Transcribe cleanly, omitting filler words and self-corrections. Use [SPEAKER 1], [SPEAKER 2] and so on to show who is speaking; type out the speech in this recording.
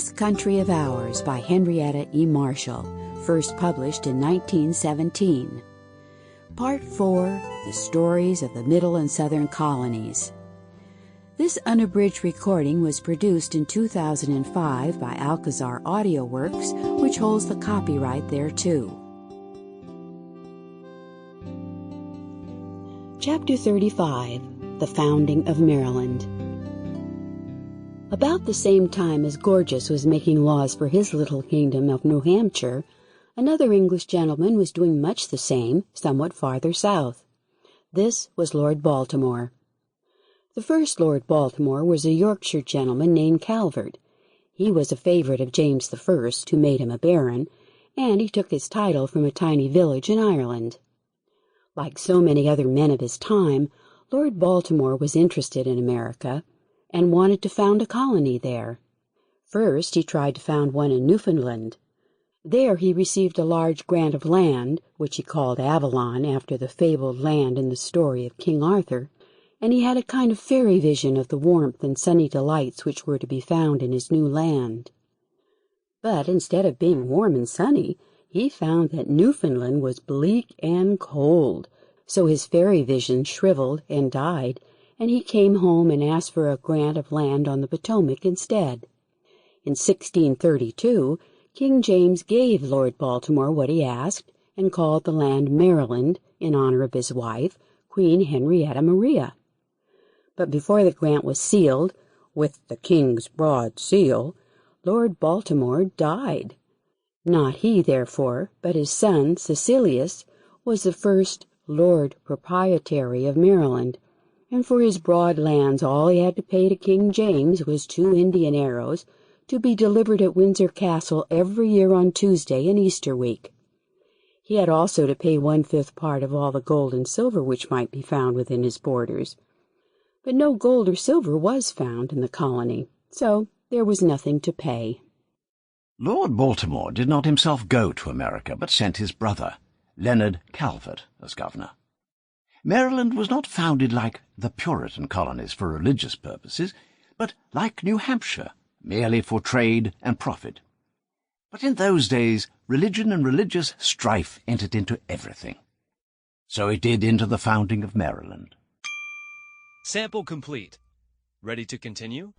[SPEAKER 1] This Country of Ours by Henrietta E. Marshall, first published in 1917. Part 4, The Stories of the Middle and Southern Colonies. This unabridged recording was produced in 2005 by Alcazar Audioworks, which holds the copyright thereto. Chapter 35, The Founding of Maryland. About the same time as Gorges was making laws for his little kingdom of New Hampshire, another English gentleman was doing much the same, somewhat farther south. This was Lord Baltimore. The first Lord Baltimore was a Yorkshire gentleman named Calvert. He was a favorite of James I, who made him a baron, and he took his title from a tiny village in Ireland. Like so many other men of his time, Lord Baltimore was interested in America and wanted to found a colony there. First, he tried to found one in Newfoundland. There he received a large grant of land, which he called Avalon after the fabled land in the story of King Arthur, and he had a kind of fairy vision of the warmth and sunny delights which were to be found in his new land. But instead of being warm and sunny, he found that Newfoundland was bleak and cold, so his fairy vision shriveled and died, and he came home and asked for a grant of land on the Potomac instead. In 1632, King James gave Lord Baltimore what he asked, and called the land Maryland in honor of his wife, Queen Henrietta Maria. But before the grant was sealed, with the King's broad seal, Lord Baltimore died. Not he, therefore, but his son, Cecilius, was the first Lord Proprietary of Maryland, and for his broad lands all he had to pay to King James was 2 Indian arrows, to be delivered at Windsor Castle every year on Tuesday in Easter week. He had also to pay 1/5 part of all the gold and silver which might be found within his borders. But no gold or silver was found in the colony, so there was nothing to pay.
[SPEAKER 2] Lord Baltimore did not himself go to America, but sent his brother, Leonard Calvert, as governor. Maryland was not founded like the Puritan colonies for religious purposes, but like New Hampshire, merely for trade and profit. But in those days, religion and religious strife entered into everything. So it did into the founding of Maryland.
[SPEAKER 3] Sample complete. Ready to continue?